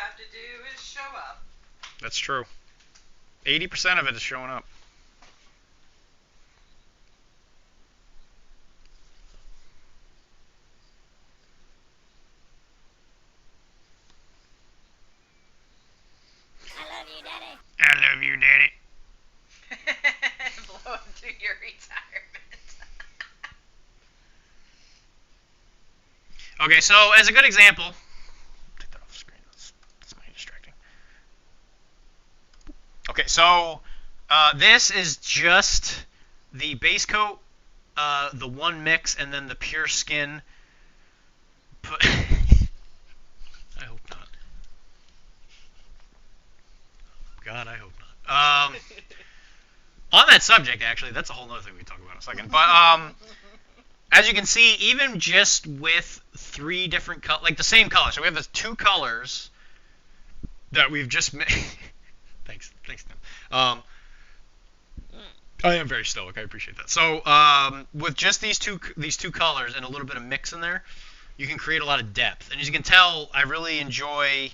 have to do is show up. That's true. 80% of it is showing up. I love you, Daddy. I love you, Daddy. Blow into your retirement. Okay, so as a good example, take that off the screen. That's my distracting. Okay, so this is just the base coat, the one mix, and then the pure skin. I hope not. God, I hope not. On that subject, actually, that's a whole other thing we can talk about in a second. But as you can see, even just with 3 different colors, like the same color, so we have the 2 colors that we've just made. Thanks, Tim. I am very stoic. I appreciate that. So with just these two colors and a little bit of mix in there, you can create a lot of depth. And as you can tell, I really enjoy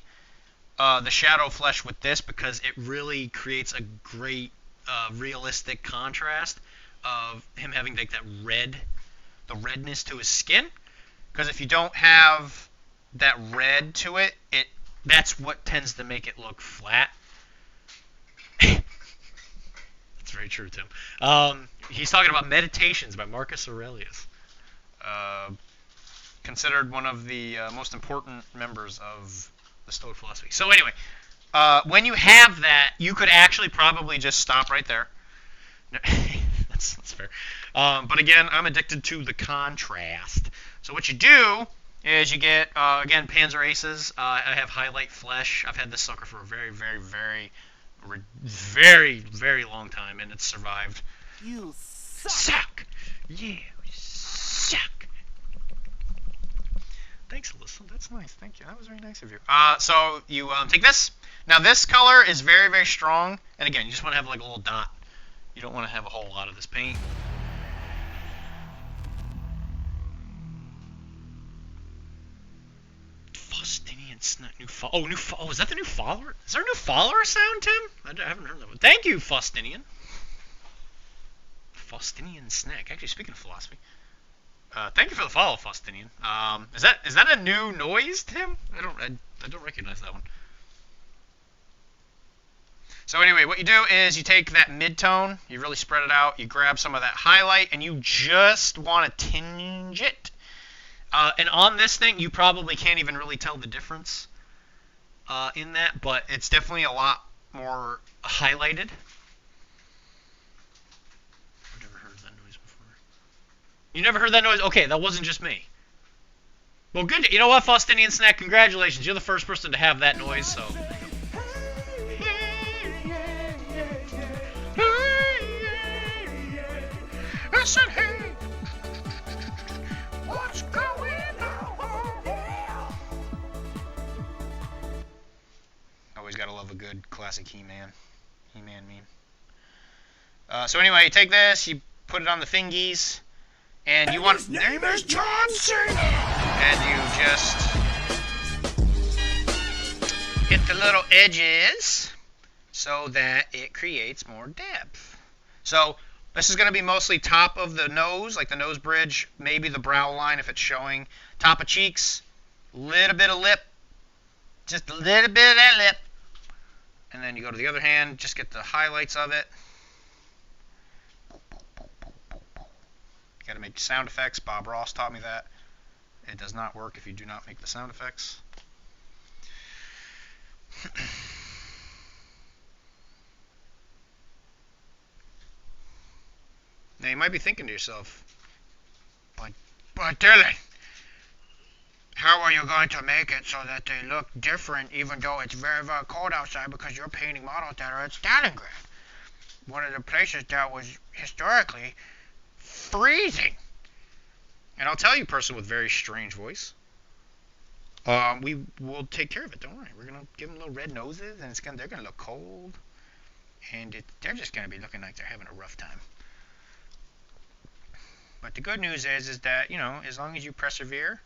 the shadow flesh with this because it really creates a great realistic contrast of him having like that the redness to his skin. Because if you don't have that red to it, that's what tends to make it look flat. That's very true, Tim. He's talking about Meditations by Marcus Aurelius. Considered one of the most important members of the Stoic philosophy. So anyway, when you have that, you could actually probably just stop right there. that's fair. But again, I'm addicted to the contrast. So what you do is you get, again, Panzer Aces. I have highlight flesh. I've had this sucker for a very, very, very, very, very long time, and it's survived. You suck. You suck. Thanks, Alyssa. That's nice. Thank you. That was very nice of you. So you take this. Now this color is very, very strong. And again, you just want to have like a little dot. You don't want to have a whole lot of this paint. Faustinian Snack. Oh, is that the new follower? Is there a new follower sound, Tim? I haven't heard that one. Thank you, Faustinian. Faustinian Snack. Actually, speaking of philosophy. Thank you for the follow, Faustinian. Is that a new noise, Tim? I don't recognize that one. So anyway, what you do is you take that mid-tone, you really spread it out, you grab some of that highlight, and you just want to tinge it. And on this thing, you probably can't even really tell the difference in that, but it's definitely a lot more highlighted. I've never heard that noise before. You never heard that noise? Okay, that wasn't just me. Well, good. You know what, Faustinian Snack? Congratulations. You're the first person to have that noise, so... I said, hey, what's going on? Always gotta love a good classic He-Man meme. So anyway, you take this, you put it on the fingies, and you want... His name is John Cena! And you just hit the little edges so that it creates more depth. So this is going to be mostly top of the nose, like the nose bridge, maybe the brow line if it's showing. Top of cheeks, little bit of lip, just a little bit of that lip. And then you go to the other hand, just get the highlights of it. You got to make sound effects. Bob Ross taught me that. It does not work if you do not make the sound effects. Now you might be thinking to yourself, but Dylan, how are you going to make it so that they look different even though it's very, very cold outside because you're painting models that are at Stalingrad, one of the places that was historically freezing? And I'll tell you, person with very strange voice, we will take care of it. Don't worry. We're gonna give them little red noses, and they're gonna look cold, and they're just gonna be looking like they're having a rough time. But the good news is that, you know, as long as you persevere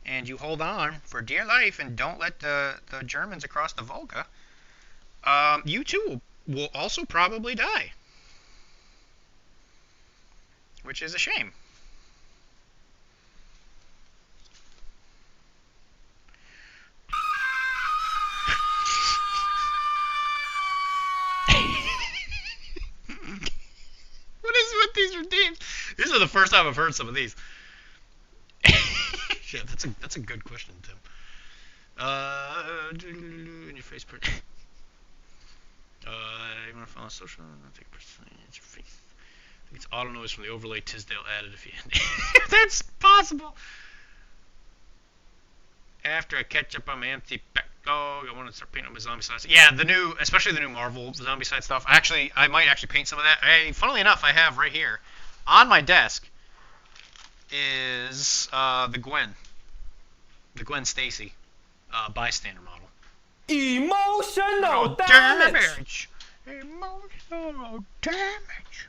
and you hold on for dear life and don't let the Germans across the Volga, you too will also probably die. Which is a shame. What is with these routines? This is the first time I've heard some of these. Yeah, that's a good question, Tim. In your face. You want to follow social? Not take percentage. I think it's auto noise from the overlay Tisdale added. If you that's possible. After I catch up on my empty backlog, I want to start painting up my zombie side. Yeah, especially the new Marvel zombie side stuff. Actually, I might actually paint some of that. Funnily enough, I have right here on my desk is the Gwen Stacy bystander model. Emotional damage. Emotional damage.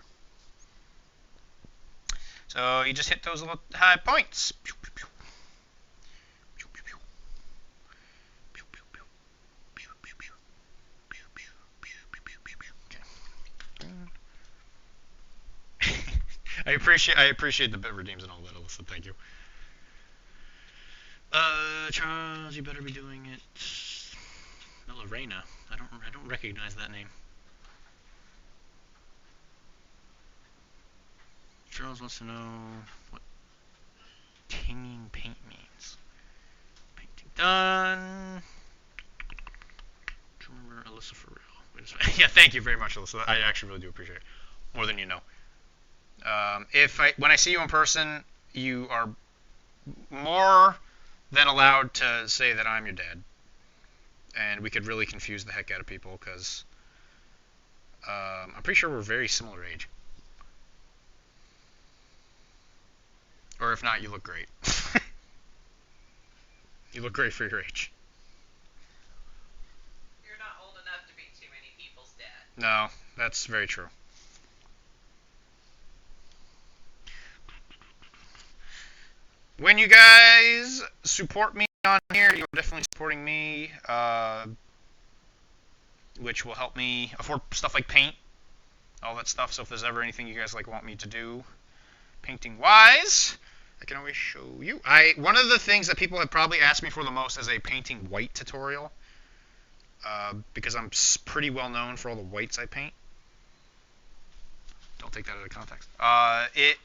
So you just hit those little high points. I appreciate the bit redeems and all that, Alyssa. Thank you. Charles, you better be doing it. No, Lorena. I don't recognize that name. Charles wants to know what tinging paint means. Painting done. Do you remember Alyssa for real? Yeah, thank you very much, Alyssa. I actually really do appreciate it. More than you know. When I see you in person, you are more than allowed to say that I'm your dad. And we could really confuse the heck out of people because I'm pretty sure we're very similar age. Or if not, you look great. You look great for your age. You're not old enough to be too many people's dad. No, that's very true. When you guys support me on here, you're definitely supporting me, which will help me afford stuff like paint, all that stuff. So if there's ever anything you guys want me to do, painting wise, I can always show you. One of the things that people have probably asked me for the most is a painting white tutorial, because I'm pretty well known for all the whites I paint. Don't take that out of context. It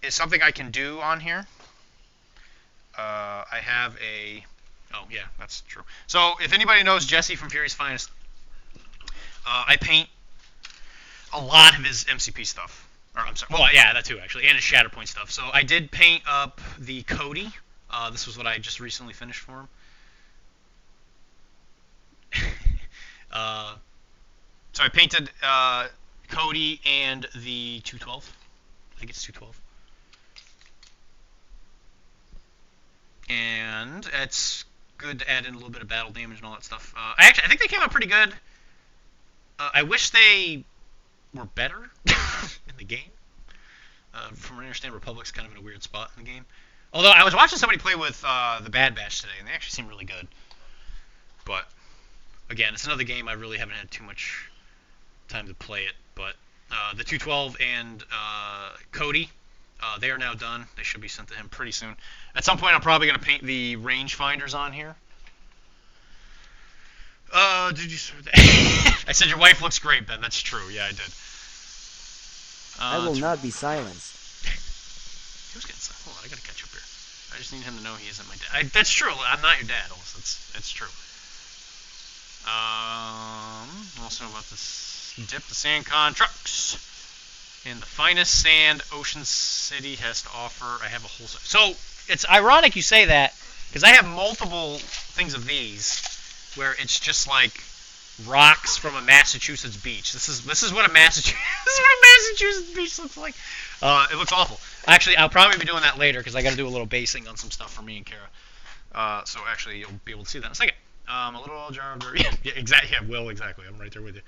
is something I can do on here. I have a... Oh, yeah, that's true. So, if anybody knows Jesse from Fury's Finest, I paint a lot of his MCP stuff. Or, I'm sorry. Well, yeah, that too, actually. And his Shatterpoint stuff. So, I did paint up the Cody. This was what I just recently finished for him. So, I painted Cody and the 212. I think it's 212. And it's good to add in a little bit of battle damage and all that stuff. I think they came out pretty good. I wish they were better in the game. From what I understand, Republic's kind of in a weird spot in the game. Although I was watching somebody play with the Bad Batch today, and they actually seem really good. But again, it's another game I really haven't had too much time to play it. But the 212 and Cody, they are now done. They should be sent to him pretty soon. At some point, I'm probably going to paint the rangefinders on here. Did you say that? I said your wife looks great, Ben. That's true. Yeah, I did. I will not be silenced. Who's getting silenced? Hold on, I got to catch up here. I just need him to know he isn't my dad. That's true. I'm not your dad, also. That's true. Also about this dip the SandCon trucks. And the finest sand Ocean City has to offer. I have a whole... So, it's ironic you say that, because I have multiple things of these, where it's just like rocks from a Massachusetts beach. This is what a Massachusetts beach looks like. It looks awful. Actually, I'll probably be doing that later, because I got to do a little basing on some stuff for me and Kara. So, actually, you'll be able to see that in a second. A little jar of... Yeah, exactly. Yeah, Will, exactly. I'm right there with you.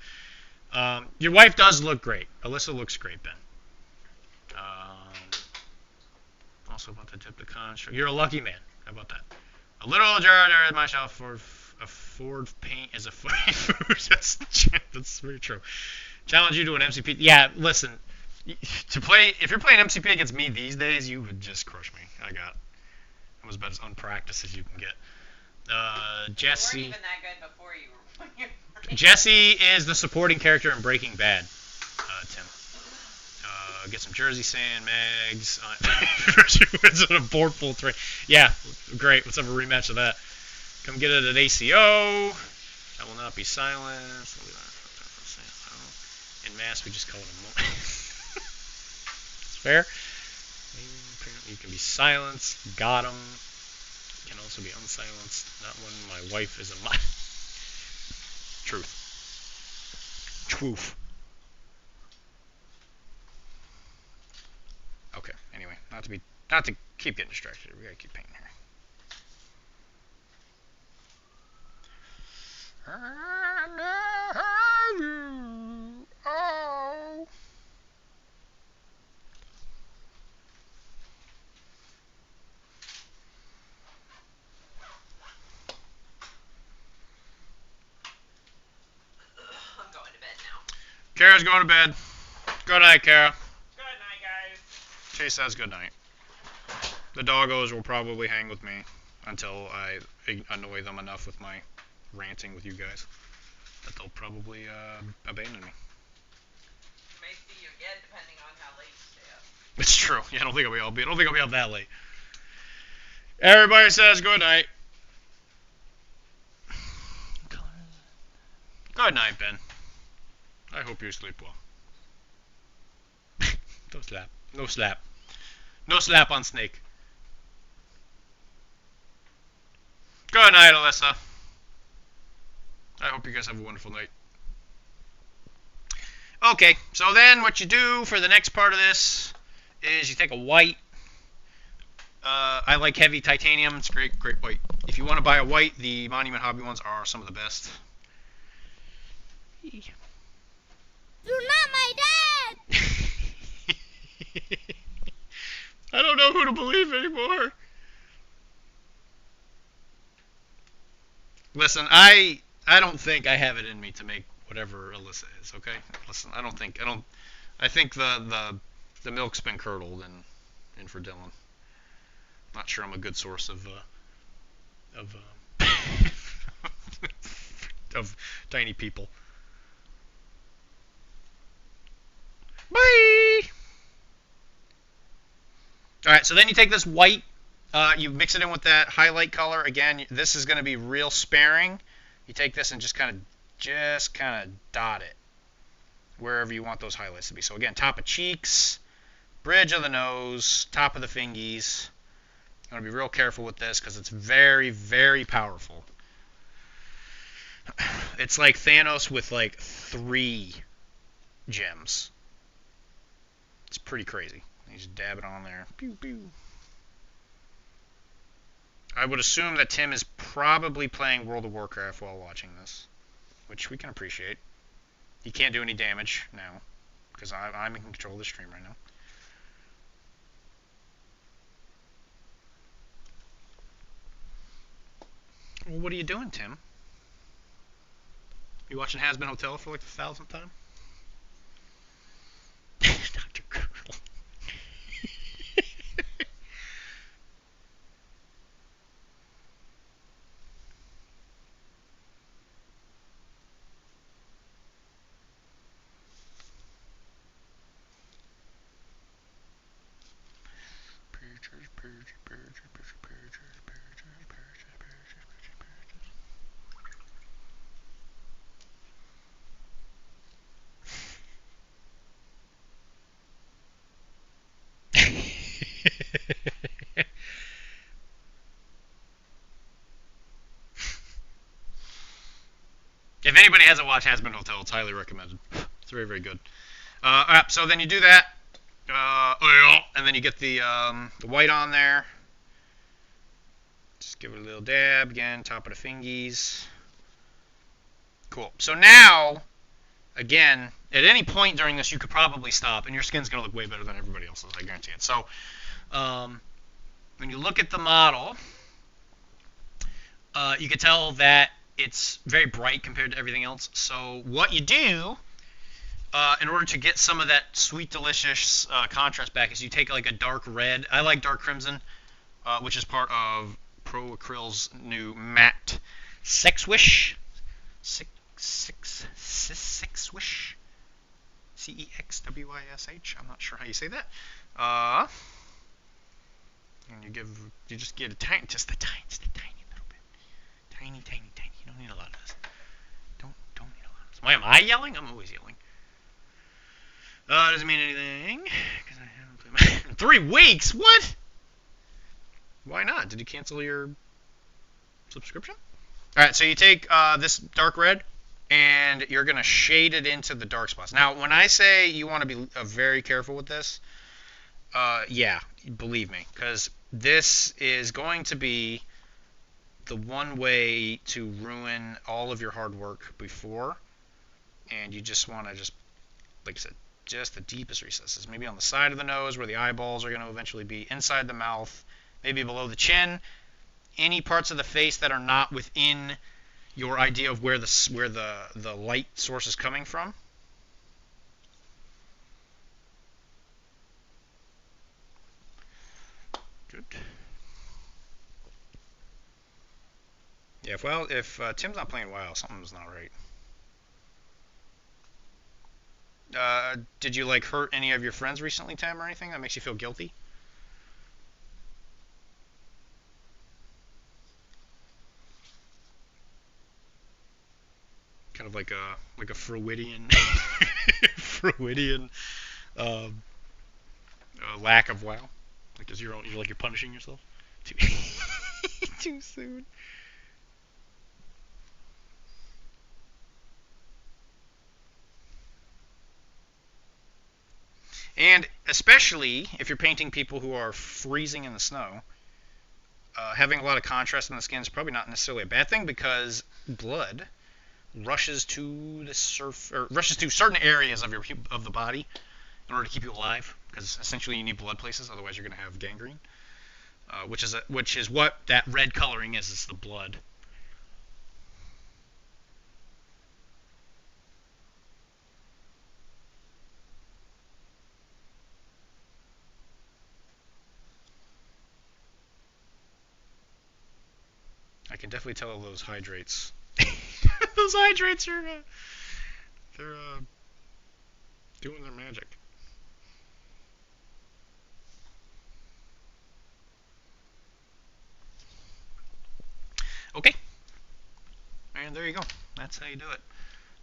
Your wife does look great. Alyssa looks great, Ben. Also about the dip the construct. You're a lucky man. How about that? A little jar myself for a Ford paint is a food. That's very true. Challenge you to an MCP. Yeah, listen. If you're playing MCP against me these days, you would just crush me. I was about as unpracticed as you can get. Jesse. You weren't even that good before you were. Jesse is the supporting character in Breaking Bad. Tim. Get some Jersey Sand mags. Wins on a board full 3. Yeah, great. Let's have a rematch of that. Come get it at ACO. I will not be silenced. In mass, we just call it a moment. It's fair. You can be silenced. Got him. Can also be unsilenced. Not when my wife is a mod. Truth. Truth. Okay. Anyway, not to keep getting distracted. We gotta keep painting here. Oh. I'm going to bed now. Kara's going to bed. Good night, Kara. Good night, guys. She says good night. The doggos will probably hang with me until I annoy them enough with my ranting with you guys that they'll probably abandon me. May see you again depending on how late you stay up. It's true. Yeah, I don't think I'll be up that late. Everybody says good night. Good night, Ben. I hope you sleep well. Don't slap. No slap. No slap on Snake. Good night, Alyssa. I hope you guys have a wonderful night. Okay, so then what you do for the next part of this is you take a white. I like heavy titanium. It's great white. If you want to buy a white, the Monument Hobby ones are some of the best. You're not my dad! I don't know who to believe anymore. Listen, I don't think I have it in me to make whatever Alyssa is, okay? Listen, I think the milk's been curdled in for Dylan. Not sure I'm a good source of of tiny people. Bye! Alright, so then you take this white, you mix it in with that highlight color. Again, this is going to be real sparing. You take this and just kind of dot it wherever you want those highlights to be. So again, top of cheeks, bridge of the nose, top of the fingies. You want to be real careful with this because it's very, very powerful. It's like Thanos with like 3 gems. It's pretty crazy. You just dab it on there. Pew, pew. I would assume that Tim is probably playing World of Warcraft while watching this, which we can appreciate. He can't do any damage now because I'm in control of the stream right now. Well, what are you doing, Tim? You watching Has Been Hotel for like the 1000th time? Dr. Girl. If anybody hasn't watched Has Been Hotel, it's highly recommended. It's very, very good. Alright, so then you do that, and then you get the white on there. Just give it a little dab again, top of the fingies. Cool. So now, again, at any point during this, you could probably stop, and your skin's gonna look way better than everybody else's. I guarantee it. So, when you look at the model, you can tell that it's very bright compared to everything else. So what you do in order to get some of that sweet, delicious contrast back is you take like a dark red. I like dark crimson, which is part of Pro Acryl's new matte Sex Wish. Six Wish. Cexwysh. I'm not sure how you say that. And you just get just a tiny little bit, tiny. You don't need a lot of this. Don't need a lot of this. Why am I yelling? I'm always yelling. Doesn't mean anything because I haven't played my 3 weeks. What? Why not? Did you cancel your subscription? All right, so you take this dark red and you're going to shade it into the dark spots. Now, when I say you want to be very careful with this, yeah, believe me, because this is going to be the one way to ruin all of your hard work before, and you just want to like I said, just the deepest recesses, maybe on the side of the nose where the eyeballs are going to eventually be, inside the mouth, maybe below the chin, any parts of the face that are not within your idea of where the light source is coming from. Good. Yeah, if Tim's not playing WoW, something's not right. Did you like hurt any of your friends recently, Tim, or anything that makes you feel guilty? Kind of like a Freudian Freudian um, lack of WoW. Like you're punishing yourself too soon. And especially if you're painting people who are freezing in the snow, having a lot of contrast in the skin is probably not necessarily a bad thing because blood rushes to certain areas of the body in order to keep you alive. Because essentially you need blood places, otherwise you're going to have gangrene, which is what that red coloring is. It's the blood. I can definitely tell those hydrates. Those hydrates are they're doing their magic. Okay, and there you go. That's how you do it.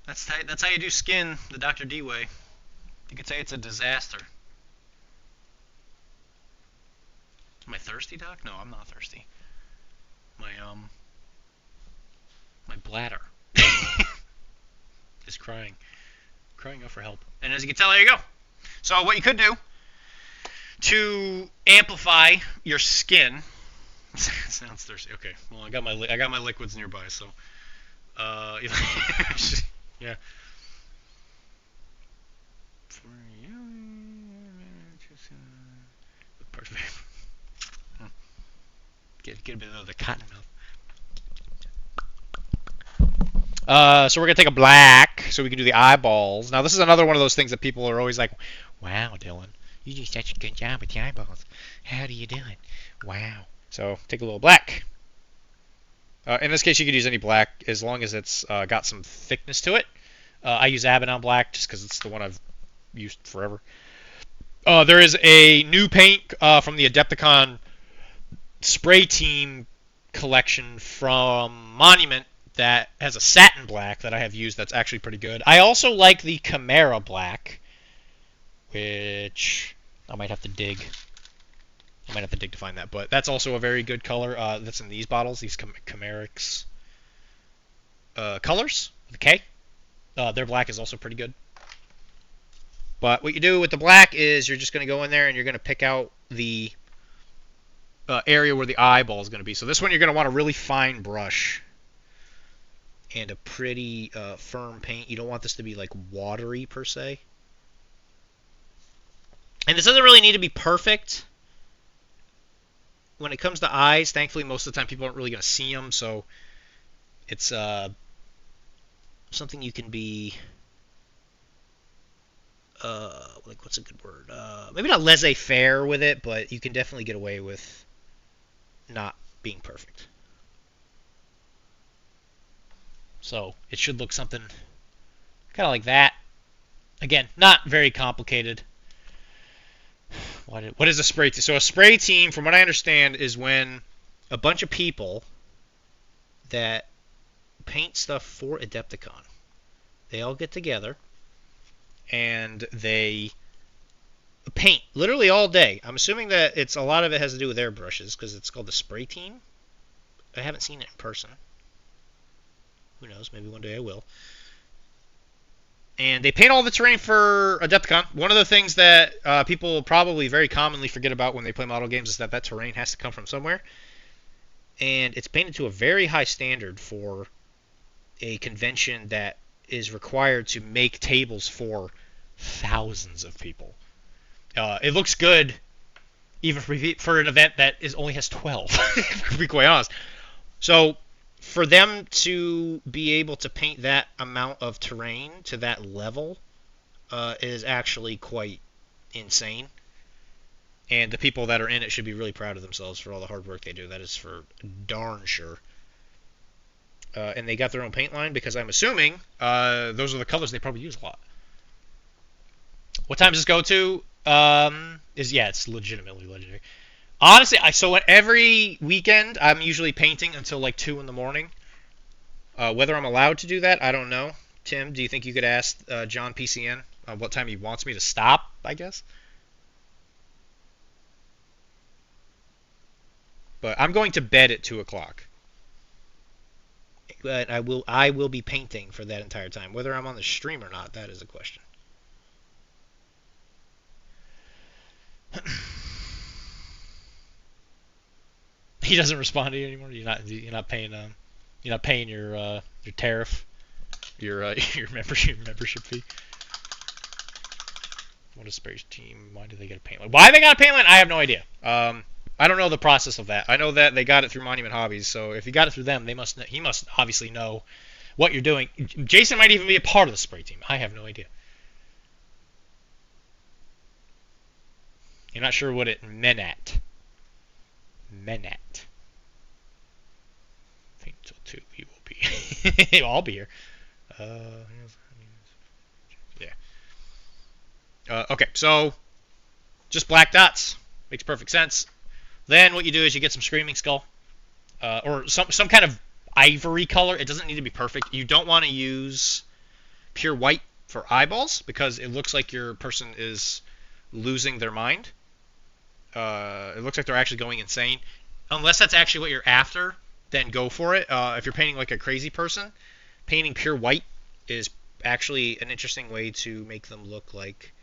That's how you do skin the Dr. D way. You could say it's a disaster. Am I thirsty, Doc? No, I'm not thirsty. My bladder is crying out for help. And as you can tell, there you go. So what you could do to amplify your skin. Sounds thirsty. Okay. Well, I got my liquids nearby, so yeah. For you, get a bit of the cotton mouth. So we're gonna take a black, so we can do the eyeballs. Now this is another one of those things that people are always like, "Wow, Dylan, you do such a good job with the eyeballs. How do you do it? Wow." So take a little black. In this case, you could use any black as long as it's got some thickness to it. I use Abaddon black just because it's the one I've used forever. There is a new paint from the Adepticon spray team collection from Monument that has a satin black that I have used that's actually pretty good. I also like the Chimera black, which I might have to dig. To find that, but that's also a very good color. That's in these bottles, these Chimerics colors with a K. Their black is also pretty good. But what you do with the black is you're just going to go in there and you're going to pick out the area where the eyeball is going to be. So this one you're going to want a really fine brush and a pretty firm paint. You don't want this to be like watery per se. And this doesn't really need to be perfect. when it comes to eyes, thankfully most of the time people aren't really going to see them, so it's something you can be like, what's a good word? Maybe not laissez-faire with it, but you can definitely get away with not being perfect. So it should look something kind of like that. Again, not very complicated. What is a spray team? So a spray team, from what I understand, is when a bunch of people that paint stuff for Adepticon, they all get together and they paint literally all day. I'm assuming that a lot of it has to do with airbrushes because it's called the spray team. I haven't seen it in person. Who knows? Maybe one day I will. And they paint all the terrain for Adepticon. One of the things that people probably very commonly forget about when they play model games is that terrain has to come from somewhere. And it's painted to a very high standard for a convention that is required to make tables for thousands of people. It looks good even for an event that only has 12, to be quite honest. So for them to be able to paint that amount of terrain to that level is actually quite insane. And the people that are in it should be really proud of themselves for all the hard work they do. That is for darn sure. And they got their own paint line because I'm assuming those are the colors they probably use a lot. What time does this go to? It's legitimately legendary. Honestly, so every weekend I'm usually painting until like 2 in the morning. Whether I'm allowed to do that, I don't know. Tim, do you think you could ask John PCN what time he wants me to stop, I guess? But I'm going to bed at 2 o'clock. But I will be painting for that entire time. Whether I'm on the stream or not, that is a question. He doesn't respond to you anymore. You're not paying your tariff, your membership fee. What is Space Team? Why do they get a paint line? Why they got a paint line? I have no idea. I don't know the process of that. I know that they got it through Monument Hobbies. So if you got it through them, he must obviously know what you're doing. Jason might even be a part of the spray team. I have no idea. You're not sure what it meant at. Menat. I think so too. He will be. I'll be here. Yeah. Okay, so just black dots. Makes perfect sense. Then what you do is you get some Screaming Skull. Or some kind of ivory color. It doesn't need to be perfect. You don't want to use pure white for eyeballs because it looks like your person is losing their mind. It looks like they're actually going insane. Unless that's actually what you're after, then go for it. If you're painting like a crazy person, painting pure white is actually an interesting way to make them look like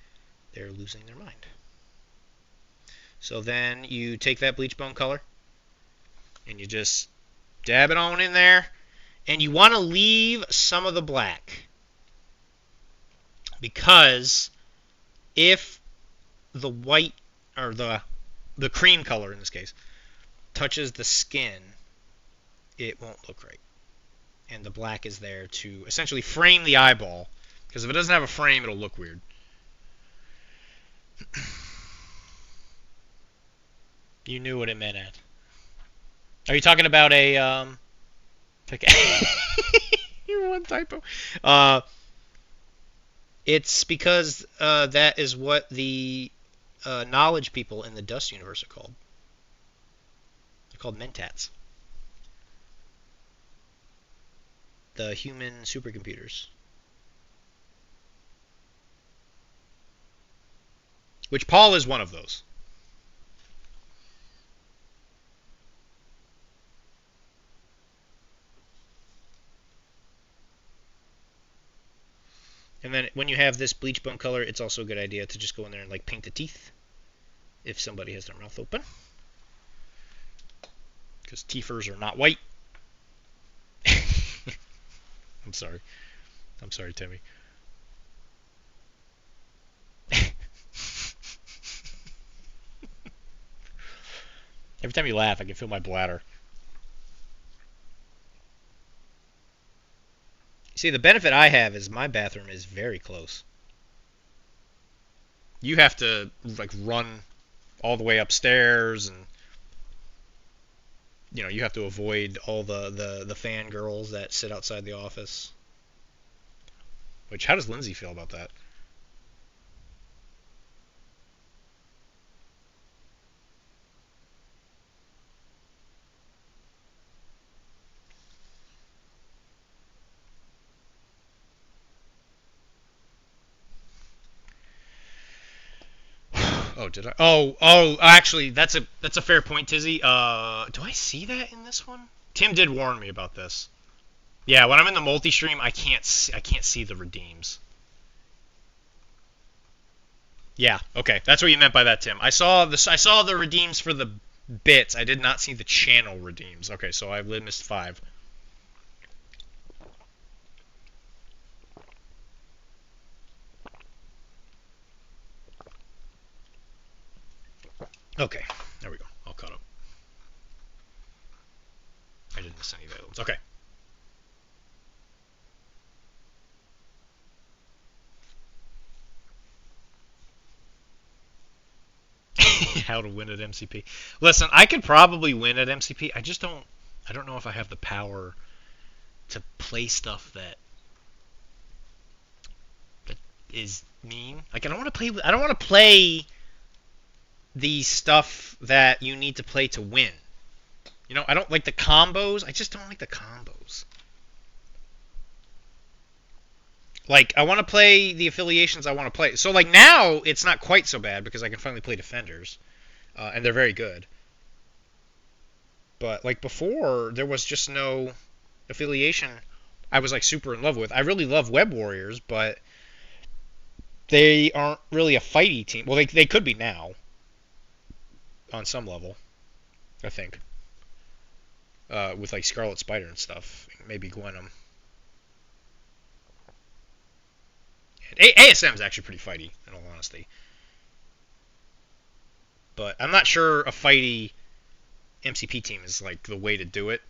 they're losing their mind. So then you take that bleach bone color and you just dab it on in there. And you want to leave some of the black. Because if the white, or the cream color in this case, touches the skin, it won't look right. And the black is there to essentially frame the eyeball. Because if it doesn't have a frame, it'll look weird. You knew what it meant at. Are you talking about a You're one typo. It's because that is what the knowledge people in the Dust universe are called. They're called mentats. The human supercomputers. Which Paul is one of those. And then when you have this bleach bone color, it's also a good idea to just go in there and like paint the teeth if somebody has their mouth open. Because teethers are not white. I'm sorry. I'm sorry, Timmy. Every time you laugh, I can feel my bladder. See, the benefit I have is my bathroom is very close. You have to like run all the way upstairs, and you have to avoid all the fangirls that sit outside the office. Which, how does Lindsay feel about that? Oh, did I? Oh, actually, that's a fair point, Tizzy. Do I see that in this one? Tim did warn me about this. Yeah, when I'm in the multi-stream, I can't see the redeems. Yeah, okay, that's what you meant by that, Tim. I saw the redeems for the bits. I did not see the channel redeems. Okay, so I missed 5. Okay, there we go. All caught up. I didn't miss any of the other ones. Okay. How to win at MCP. Listen, I could probably win at MCP. I don't know if I have the power to play stuff that is mean. Like I don't want to play the stuff that you need to play to win. I don't like the combos. I just don't like the combos. Like, I want to play the affiliations I want to play. So, like, now it's not quite so bad because I can finally play defenders. And they're very good. But, like, before, there was just no affiliation I was, like, super in love with. I really love Web Warriors, but they aren't really a fighty team. Well, they could be now. On some level, I think. With, like, Scarlet Spider and stuff. Maybe Gwenum. ASM is actually pretty fighty, in all honesty. But I'm not sure a fighty MCP team is like the way to do it.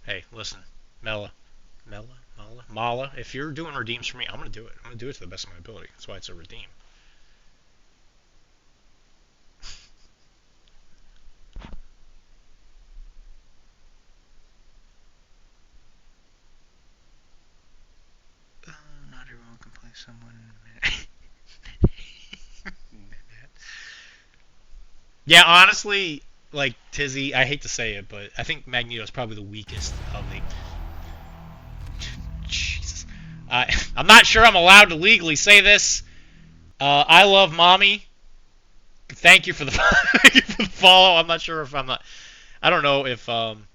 Hey, listen, Mala, if you're doing redeems for me, I'm gonna do it. I'm gonna do it to the best of my ability. That's why it's a redeem. Not everyone can play someone. Yeah, honestly, like Tizzy, I hate to say it, but I think Magneto's probably the weakest of the. Jesus, I'm not sure I'm allowed to legally say this. I love mommy. Thank you for the thank you for the follow. I'm not sure if I'm not. I don't know if I'm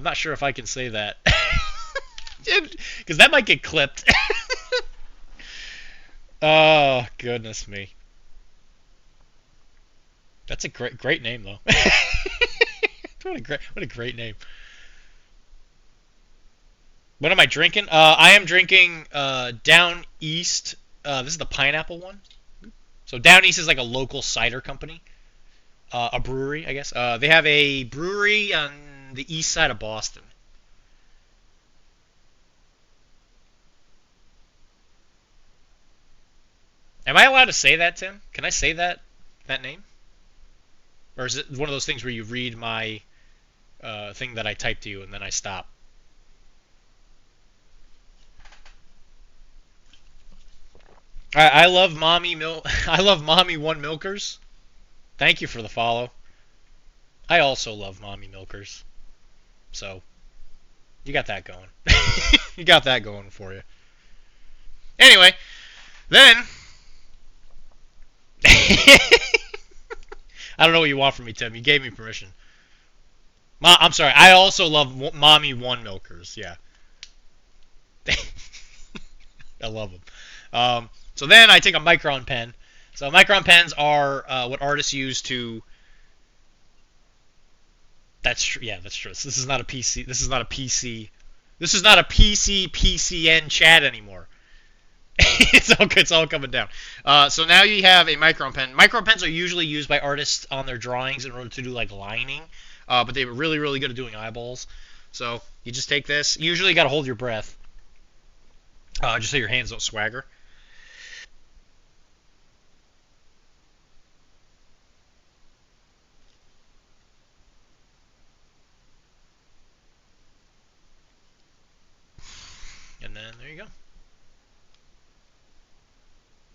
not sure if I can say that because that might get clipped. Oh goodness me. That's a great name though. What a great name. What am I drinking? I am drinking Down East. This is the pineapple one. So Down East is like a local cider company, a brewery, I guess. They have a brewery on the east side of Boston. Am I allowed to say that, Tim? Can I say that name? Or is it one of those things where you read my thing that I type to you and then I stop? I love mommy I love mommy one milkers. Thank you for the follow. I also love mommy milkers. So you got that going. You got that going for you. Anyway, then I don't know what you want from me, Tim. You gave me permission. I'm sorry. I also love mommy one milkers. Yeah. I love them. So then I take a micron pen. So micron pens are what artists use to. That's true. Yeah, that's true. So this is not a PC. This is not a PC This is not a PC PCN chat anymore. It's all coming down. So now you have a micron pen. Micron pens are usually used by artists on their drawings in order to do like lining, but they were really really good at doing eyeballs. So you just take this. You usually got to hold your breath, just so your hands don't swagger. And then there you go.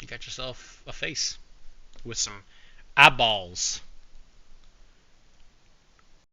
You got yourself a face with some eyeballs.